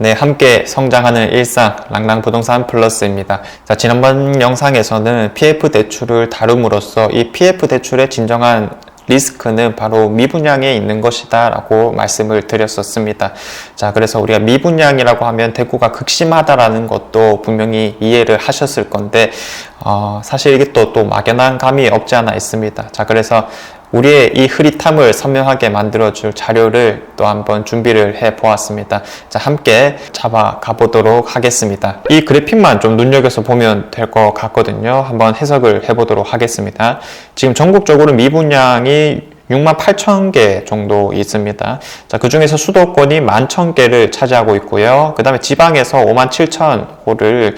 네, 함께 성장하는 일상 랑랑부동산 플러스입니다. 자, 지난번 영상에서는 PF 대출을 다룸으로써 이 PF 대출의 진정한 리스크는 바로 미분양에 있는 것이다 라고 말씀을 드렸었습니다. 자, 그래서 우리가 미분양이라고 하면 대구가 극심하다라는 것도 분명히 이해를 하셨을 건데 사실 이게 또 막연한 감이 없지 않아 있습니다. 자, 그래서 우리의 이 흐릿함을 선명하게 만들어줄 자료를 또 한번 준비를 해 보았습니다. 자, 함께 잡아가 보도록 하겠습니다. 이 그래픽만 좀 눈여겨서 보면 될 것 같거든요. 한번 해석을 해 보도록 하겠습니다. 지금 전국적으로 미분양이 68,000개 정도 있습니다. 자, 그 중에서 수도권이 11,000개를 차지하고 있고요. 그 다음에 지방에서 57,000호를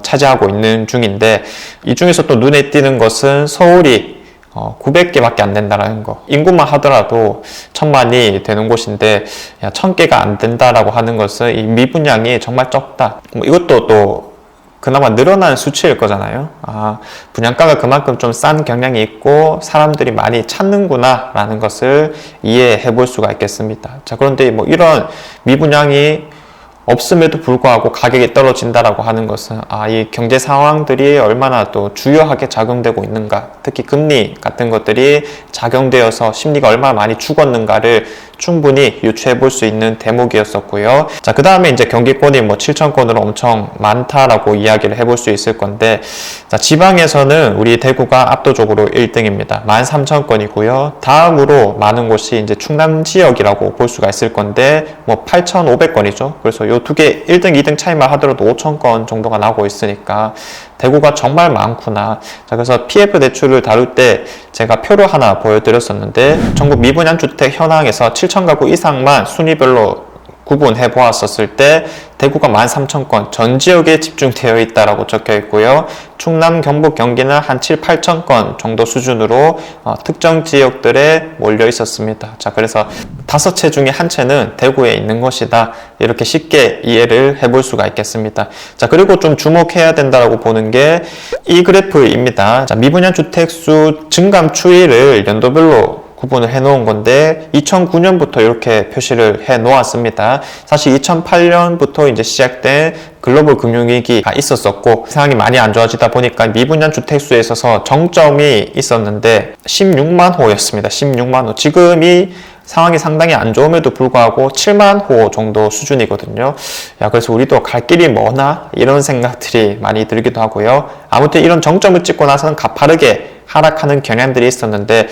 차지하고 있는 중인데, 이 중에서 또 눈에 띄는 것은 서울이 900개밖에 안 된다라는 거. 인구만 하더라도 1000만이 되는 곳인데 1000개가 안 된다라고 하는 것은 이 미분양이 정말 적다. 이것도 또 그나마 늘어난 수치일 거잖아요. 분양가가 그만큼 좀 싼 경향이 있고 사람들이 많이 찾는구나 라는 것을 이해해 볼 수가 있겠습니다. 자, 그런데 뭐 이런 미분양이 없음에도 불구하고 가격이 떨어진다라고 하는 것은 이 경제 상황들이 얼마나 또 주요하게 작용되고 있는가, 특히 금리 같은 것들이 작용되어서 심리가 얼마나 많이 죽었는가를 충분히 유추해 볼 수 있는 대목이었었고요. 자, 그 다음에 이제 경기권이 뭐 7,000건으로 엄청 많다라고 이야기를 해볼 수 있을 건데, 자, 지방에서는 우리 대구가 압도적으로 1등입니다. 13,000건이고요. 다음으로 많은 곳이 이제 충남 지역이라고 볼 수가 있을 건데, 뭐 8,500건이죠. 그래서 요 두 개 1등, 2등 차이만 하더라도 5,000건 정도가 나고 있으니까 대구가 정말 많구나. 자, 그래서 PF 대출을 다룰 때 제가 표를 하나 보여드렸었는데, 전국 미분양 주택 현황에서 7,000가구 이상만 순위별로 구분해 보았었을 때 대구가 13,000건 전 지역에 집중되어 있다라고 적혀 있고요. 충남, 경북, 경기는 한 7, 8,000건 정도 수준으로 특정 지역들에 몰려 있었습니다. 자, 그래서 5채 중에 한 채는 대구에 있는 것이다. 이렇게 쉽게 이해를 해볼 수가 있겠습니다. 자, 그리고 좀 주목해야 된다라고 보는 게 이 그래프입니다. 자, 미분양 주택 수 증감 추이를 연도별로 구분을 해 놓은 건데 2009년부터 이렇게 표시를 해 놓았습니다. 사실 2008년부터 이제 시작된 글로벌 금융위기가 있었었고 상황이 많이 안 좋아지다 보니까 미분양 주택수에 있어서 정점이 있었는데 16만 호였습니다. 16만 호. 지금이 상황이 상당히 안 좋음에도 불구하고 7만 호 정도 수준이거든요. 그래서 우리도 갈 길이 뭐나 이런 생각들이 많이 들기도 하고요. 아무튼 이런 정점을 찍고 나서는 가파르게 하락하는 경향들이 있었는데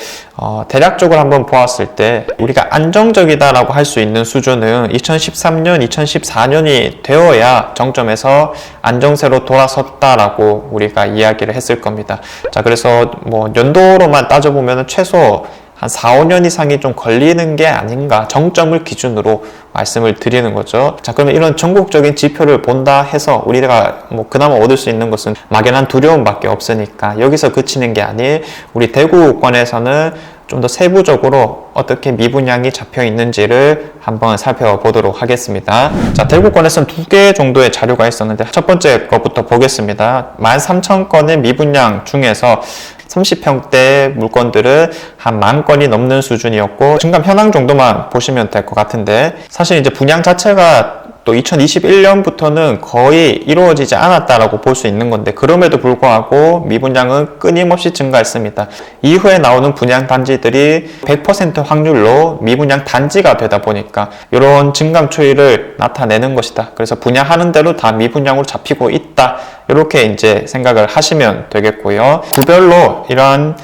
대략적으로 한번 보았을 때 우리가 안정적이다라고 할 수 있는 수준은 2013년, 2014년이 되어야 정점에서 안정세로 돌아섰다라고 우리가 이야기를 했을 겁니다. 자, 그래서 뭐 연도로만 따져보면 최소 한 4, 5년 이상이 좀 걸리는 게 아닌가, 정점을 기준으로 말씀을 드리는 거죠. 자, 그러면 이런 전국적인 지표를 본다 해서 우리가 뭐 그나마 얻을 수 있는 것은 막연한 두려움밖에 없으니까 여기서 그치는 게 아닌 우리 대구권에서는 좀 더 세부적으로 어떻게 미분양이 잡혀 있는지를 한번 살펴보도록 하겠습니다. 자, 대구권에서는 2개 정도의 자료가 있었는데 첫 번째 것부터 보겠습니다. 13,000건의 미분양 중에서 30평대 물건들은 한 10,000건이 넘는 수준이었고, 증감 현황 정도만 보시면 될 것 같은데, 사실 이제 분양 자체가 또 2021년부터는 거의 이루어지지 않았다라고 볼 수 있는 건데, 그럼에도 불구하고 미분양은 끊임없이 증가했습니다. 이후에 나오는 분양 단지들이 100% 확률로 미분양 단지가 되다 보니까 이런 증감 추이를 나타내는 것이다. 그래서 분양하는 대로 다 미분양으로 잡히고 있다. 이렇게 이제 생각을 하시면 되겠고요. 구별로 이런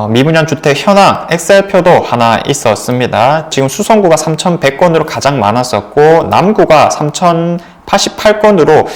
미분양 주택 현황 엑셀표도 하나 있었습니다. 지금 수성구가 3,100건으로 가장 많았었고 남구가 3,088건으로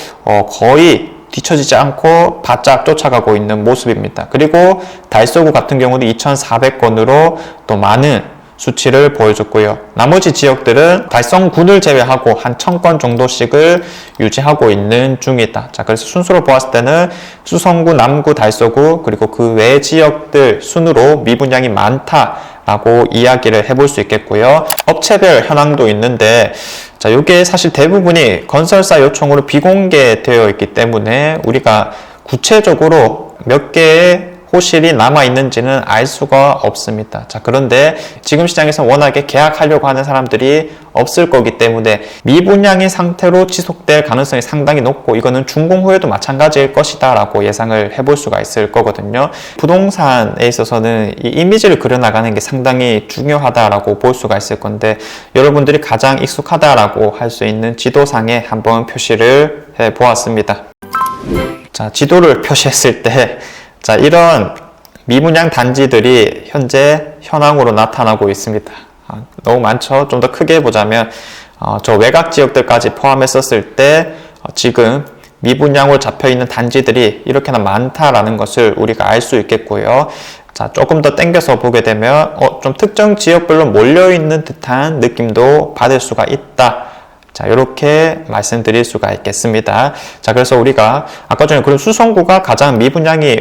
거의 뒤처지지 않고 바짝 쫓아가고 있는 모습입니다. 그리고 달서구 같은 경우도 2,400건으로 또 많은 수치를 보여줬고요. 나머지 지역들은 달성군을 제외하고 한 1,000건 정도씩을 유지하고 있는 중이다. 자, 그래서 순서로 보았을 때는 수성구, 남구, 달서구 그리고 그 외 지역들 순으로 미분양이 많다라고 이야기를 해볼 수 있겠고요. 업체별 현황도 있는데 자, 이게 사실 대부분이 건설사 요청으로 비공개되어 있기 때문에 우리가 구체적으로 몇 개의 호실이 남아있는지는 알 수가 없습니다. 자, 그런데 지금 시장에서 워낙에 계약하려고 하는 사람들이 없을 거기 때문에 미분양의 상태로 지속될 가능성이 상당히 높고, 이거는 준공 후에도 마찬가지일 것이다 라고 예상을 해볼 수가 있을 거거든요. 부동산에 있어서는 이 이미지를 그려나가는 게 상당히 중요하다라고 볼 수가 있을 건데, 여러분들이 가장 익숙하다라고 할 수 있는 지도상에 한번 표시를 해 보았습니다. 자, 지도를 표시했을 때, 자, 이런 미분양 단지들이 현재 현황으로 나타나고 있습니다. 너무 많죠? 좀 더 크게 보자면, 저 외곽 지역들까지 포함했었을 때, 지금 미분양으로 잡혀있는 단지들이 이렇게나 많다라는 것을 우리가 알 수 있겠고요. 자, 조금 더 당겨서 보게 되면, 좀 특정 지역별로 몰려있는 듯한 느낌도 받을 수가 있다. 자, 이렇게 말씀드릴 수가 있겠습니다. 자, 그래서 우리가 아까 전에 그런 수성구가 가장 미분양이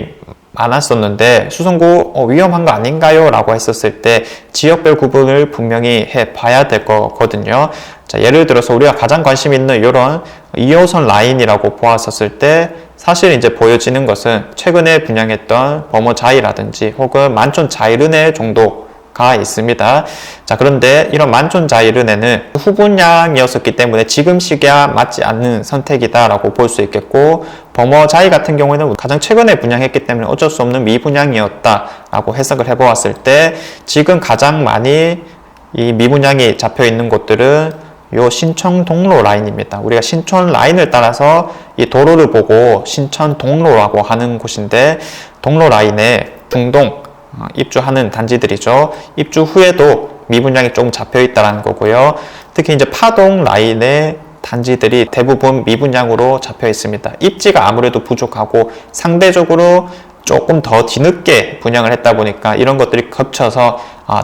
많았었는데, 수성구 위험한 거 아닌가요? 라고 했었을 때 지역별 구분을 분명히 해 봐야 될 거거든요. 자, 예를 들어서 우리가 가장 관심 있는 이런 2호선 라인이라고 보았었을 때, 사실 이제 보여지는 것은 최근에 분양했던 범어자이라든지 혹은 만촌자이르네 정도가 있습니다. 자, 그런데 이런 만촌자이르네는 후분양이었었기 때문에 지금 시기와 맞지 않는 선택이다라고 볼 수 있겠고, 범어자이 같은 경우에는 가장 최근에 분양했기 때문에 어쩔 수 없는 미분양이었다라고 해석을 해보았을 때, 지금 가장 많이 이 미분양이 잡혀 있는 곳들은 요 신천 동로 라인입니다. 우리가 신촌 라인을 따라서 이 도로를 보고 신천 동로라고 하는 곳인데, 동로 라인에 중동 입주하는 단지들이죠. 입주 후에도 미분양이 조금 잡혀 있다는 거고요. 특히 이제 파동 라인의 단지들이 대부분 미분양으로 잡혀 있습니다. 입지가 아무래도 부족하고 상대적으로 조금 더 뒤늦게 분양을 했다 보니까 이런 것들이 겹쳐서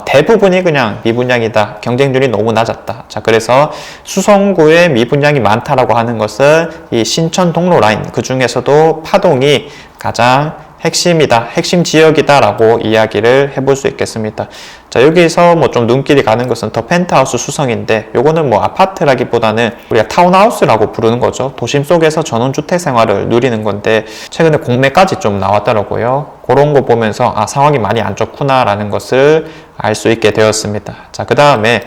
대부분이 그냥 미분양이다. 경쟁률이 너무 낮았다. 자, 그래서 수성구에 미분양이 많다라고 하는 것은 이 신천 동로 라인, 그 중에서도 파동이 가장 핵심이다, 핵심 지역이다라고 이야기를 해볼 수 있겠습니다. 자, 여기서 뭐 좀 눈길이 가는 것은 더 펜트하우스 수성인데, 요거는 뭐 아파트라기보다는 우리가 타운하우스라고 부르는 거죠. 도심 속에서 전원주택 생활을 누리는 건데, 최근에 공매까지 좀 나왔더라고요. 그런 거 보면서 상황이 많이 안 좋구나라는 것을 알 수 있게 되었습니다. 자, 그 다음에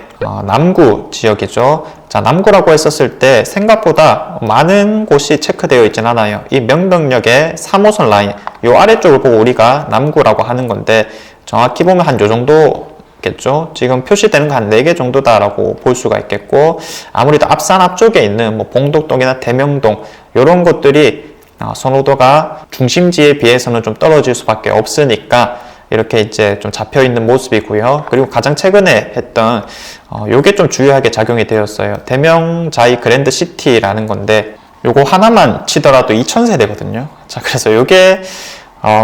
남구 지역이죠. 자, 남구라고 했었을 때 생각보다 많은 곳이 체크되어 있진 않아요. 이 명덕역의 3호선 라인, 요 아래쪽을 보고 우리가 남구라고 하는 건데, 정확히 보면 한 요 정도겠죠. 지금 표시되는 거 한 4개 정도다라고 볼 수가 있겠고, 아무래도 앞산 앞쪽에 있는 뭐 봉덕동이나 대명동, 요런 것들이 선호도가 중심지에 비해서는 좀 떨어질 수밖에 없으니까 이렇게 이제 좀 잡혀 있는 모습이고요. 그리고 가장 최근에 했던 요게 좀 주요하게 작용이 되었어요. 대명자이 그랜드 시티라는 건데, 요거 하나만 치더라도 2000세대거든요. 자, 그래서 요게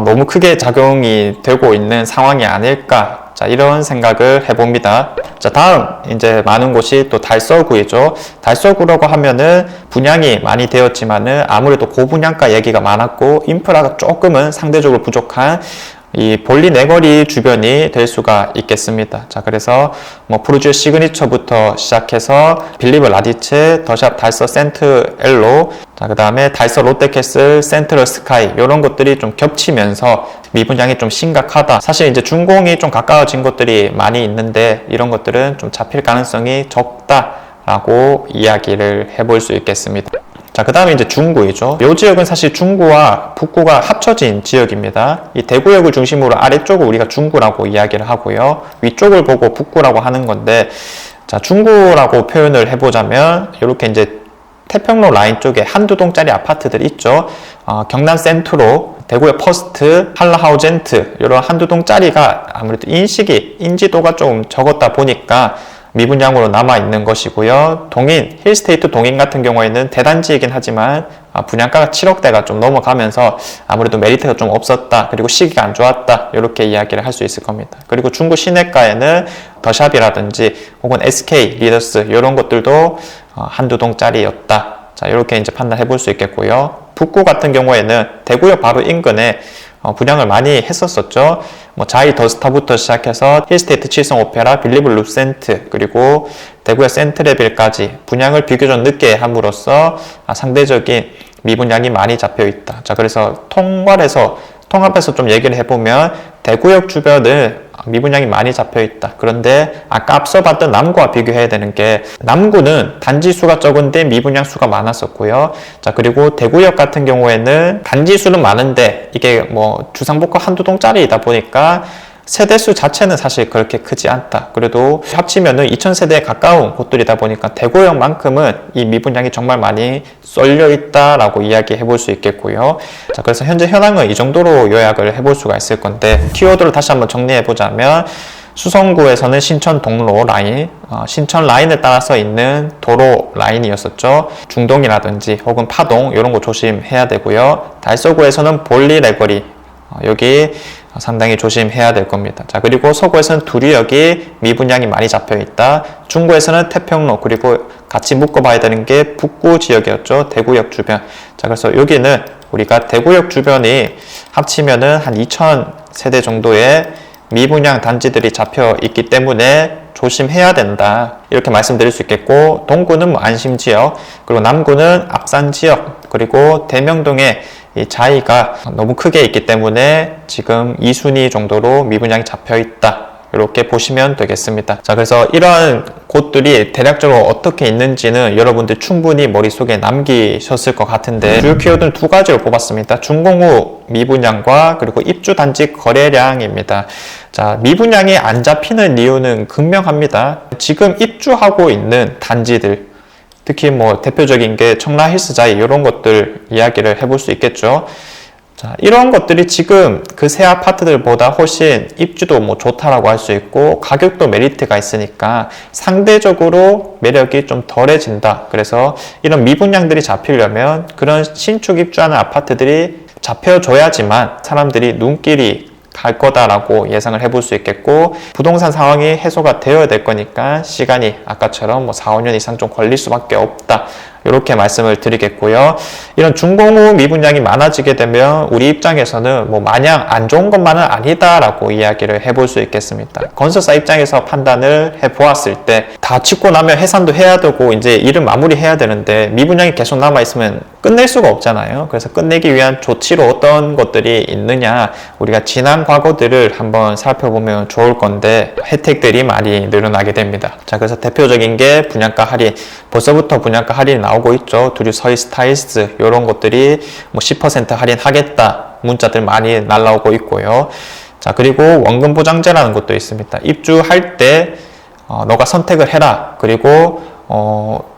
너무 크게 작용이 되고 있는 상황이 아닐까. 자, 이런 생각을 해봅니다. 자, 다음 이제 많은 곳이 또 달서구이죠. 달서구라고 하면은 분양이 많이 되었지만은 아무래도 고분양가 얘기가 많았고, 인프라가 조금은 상대적으로 부족한 이 볼리 네거리 주변이 될 수가 있겠습니다. 자, 그래서 뭐 푸르지오 시그니처부터 시작해서 빌리브 라디체, 더샵 달서 센트 엘로, 자, 그 다음에 달서 롯데캐슬, 센트럴 스카이, 이런 것들이 좀 겹치면서 미분양이 좀 심각하다. 사실 이제 준공이 좀 가까워진 것들이 많이 있는데, 이런 것들은 좀 잡힐 가능성이 적다라고 이야기를 해볼 수 있겠습니다. 자, 그 다음에 이제 중구이죠. 이 지역은 사실 중구와 북구가 합쳐진 지역입니다. 이 대구역을 중심으로 아래쪽을 우리가 중구라고 이야기를 하고요. 위쪽을 보고 북구라고 하는 건데, 자, 중구라고 표현을 해보자면 이렇게 이제 태평로 라인 쪽에 한두 동짜리 아파트들 있죠. 경남 센트로, 대구의 퍼스트, 한라하우젠트, 이런 한두 동짜리가 아무래도 인지도가 좀 적었다 보니까 미분양으로 남아있는 것이고요. 동인, 힐스테이트 동인 같은 경우에는 대단지이긴 하지만 분양가가 7억대가 좀 넘어가면서 아무래도 메리트가 좀 없었다. 그리고 시기가 안 좋았다. 이렇게 이야기를 할 수 있을 겁니다. 그리고 중구 시내가에는 더샵이라든지 혹은 SK, 리더스 이런 것들도 한두 동짜리였다. 자, 이렇게 이제 판단해 볼 수 있겠고요. 북구 같은 경우에는 대구역 바로 인근에 분양을 많이 했었었죠. 뭐 자이 더스타부터 시작해서 힐스테이트 칠성 오페라, 빌리브 룹센트, 그리고 대구의 센트레빌까지 분양을 비교적 늦게 함으로써 상대적인 미분양이 많이 잡혀 있다. 자, 그래서 통괄해서 통합해서 좀 얘기를 해보면 대구역 주변은 미분양이 많이 잡혀 있다. 그런데 아까 앞서 봤던 남구와 비교해야 되는 게 남구는 단지 수가 적은데 미분양 수가 많았었고요. 자, 그리고 대구역 같은 경우에는 단지 수는 많은데 이게 뭐 주상복합 한두 동짜리이다 보니까 세대수 자체는 사실 그렇게 크지 않다. 그래도 합치면은 2000세대에 가까운 곳들이다 보니까 대구역만큼은 이 미분양이 정말 많이 쏠려 있다라고 이야기해 볼 수 있겠고요. 자, 그래서 현재 현황은 이 정도로 요약을 해볼 수가 있을 건데, 키워드를 다시 한번 정리해 보자면, 수성구에서는 신천 동로 라인, 신천 라인을 따라서 있는 도로 라인이었었죠. 중동이라든지 혹은 파동 이런 거 조심해야 되고요. 달서구에서는 볼리 레거리, 여기 상당히 조심해야 될 겁니다. 자, 그리고 서구에서는 두류역이 미분양이 많이 잡혀 있다. 중구에서는 태평로, 그리고 같이 묶어봐야 되는 게 북구 지역이었죠. 대구역 주변. 자, 그래서 여기는 우리가 대구역 주변이 합치면은 한 2000세대 정도의 미분양 단지들이 잡혀 있기 때문에 조심해야 된다. 이렇게 말씀드릴 수 있겠고, 동구는 뭐 안심지역, 그리고 남구는 압산지역, 그리고 대명동에 이 차이가 너무 크게 있기 때문에 지금 2순위 정도로 미분양이 잡혀 있다. 이렇게 보시면 되겠습니다. 자, 그래서 이러한 곳들이 대략적으로 어떻게 있는지는 여러분들 충분히 머릿속에 남기셨을 것 같은데, 주요 키워드는 두 가지로 뽑았습니다. 준공후 미분양과 그리고 입주 단지 거래량입니다. 자, 미분양이 안 잡히는 이유는 극명합니다. 지금 입주하고 있는 단지들, 특히 뭐 대표적인 게 청라 힐스자이 이런 것들 이야기를 해볼 수 있겠죠. 자, 이런 것들이 지금 그 새 아파트들보다 훨씬 입주도 뭐 좋다라고 할 수 있고 가격도 메리트가 있으니까 상대적으로 매력이 좀 덜해진다. 그래서 이런 미분양들이 잡히려면 그런 신축 입주하는 아파트들이 잡혀줘야지만 사람들이 눈길이 갈 거다라고 예상을 해볼 수 있겠고, 부동산 상황이 해소가 되어야 될 거니까 시간이 아까처럼 뭐 4, 5년 이상 좀 걸릴 수밖에 없다. 이렇게 말씀을 드리겠고요. 이런 준공후 미분양이 많아지게 되면 우리 입장에서는 뭐 마냥 안 좋은 것만은 아니다라고 이야기를 해볼 수 있겠습니다. 건설사 입장에서 판단을 해보았을 때 다 짓고 나면 해산도 해야 되고 이제 일을 마무리해야 되는데 미분양이 계속 남아있으면 끝낼 수가 없잖아요. 그래서 끝내기 위한 조치로 어떤 것들이 있느냐, 우리가 지난 과거들을 한번 살펴보면 좋을 건데 혜택들이 많이 늘어나게 됩니다. 자, 그래서 대표적인 게 분양가 할인. 벌써부터 분양가 할인이 나오고 있죠. 두류 서희 스타일스 이런 것들이 뭐 10% 할인하겠다 문자들 많이 날라오고 있고요. 자, 그리고 원금 보장제라는 것도 있습니다. 입주할 때 너가 선택을 해라. 그리고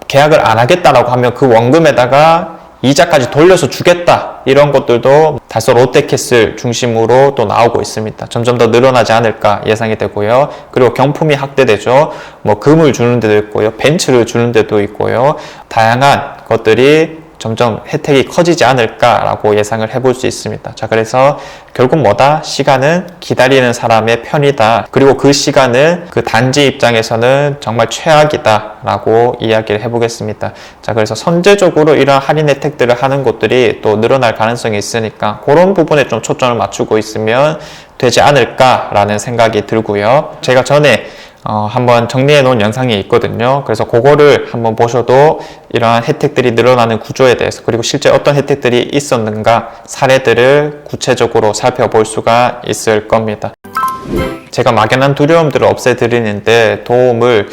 계약을 안 하겠다라고 하면 그 원금에다가 이자까지 돌려서 주겠다. 이런 것들도 달서 롯데캐슬 중심으로 또 나오고 있습니다. 점점 더 늘어나지 않을까 예상이 되고요. 그리고 경품이 확대되죠. 뭐 금을 주는 데도 있고요. 벤츠를 주는 데도 있고요. 다양한 것들이 점점 혜택이 커지지 않을까라고 예상을 해볼 수 있습니다. 자, 그래서 결국 뭐다? 시간은 기다리는 사람의 편이다. 그리고 그 시간은 그 단지 입장에서는 정말 최악이다라고 이야기를 해보겠습니다. 자, 그래서 선제적으로 이런 할인 혜택들을 하는 곳들이 또 늘어날 가능성이 있으니까 그런 부분에 좀 초점을 맞추고 있으면 되지 않을까라는 생각이 들고요. 제가 전에 한번 정리해 놓은 영상이 있거든요. 그래서 그거를 한번 보셔도 이러한 혜택들이 늘어나는 구조에 대해서, 그리고 실제 어떤 혜택들이 있었는가 사례들을 구체적으로 살펴볼 수가 있을 겁니다. 제가 막연한 두려움들을 없애드리는데 도움을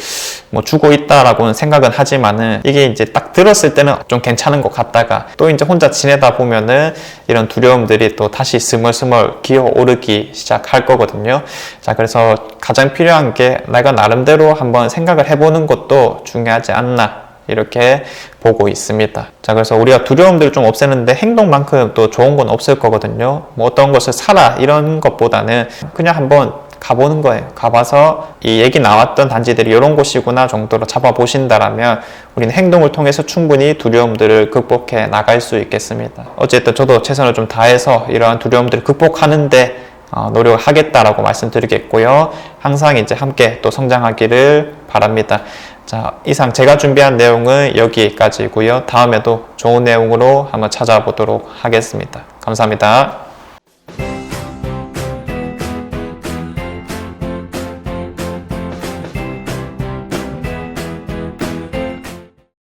뭐 주고 있다라고는 생각은 하지만은 이게 이제 딱 들었을 때는 좀 괜찮은 것 같다가 또 이제 혼자 지내다 보면은 이런 두려움들이 또 다시 스멀스멀 기어오르기 시작할 거거든요. 자, 그래서 가장 필요한 게 내가 나름대로 한번 생각을 해보는 것도 중요하지 않나, 이렇게 보고 있습니다. 자, 그래서 우리가 두려움들을 좀 없애는데 행동만큼 또 좋은 건 없을 거거든요. 뭐 어떤 것을 사라 이런 것보다는 그냥 한번 가보는 거예요. 가봐서 이 얘기 나왔던 단지들이 이런 곳이구나 정도로 잡아보신다라면 우리는 행동을 통해서 충분히 두려움들을 극복해 나갈 수 있겠습니다. 어쨌든 저도 최선을 좀 다해서 이러한 두려움들을 극복하는데 노력을 하겠다라고 말씀드리겠고요. 항상 이제 함께 또 성장하기를 바랍니다. 자, 이상 제가 준비한 내용은 여기까지고요. 다음에도 좋은 내용으로 한번 찾아보도록 하겠습니다. 감사합니다.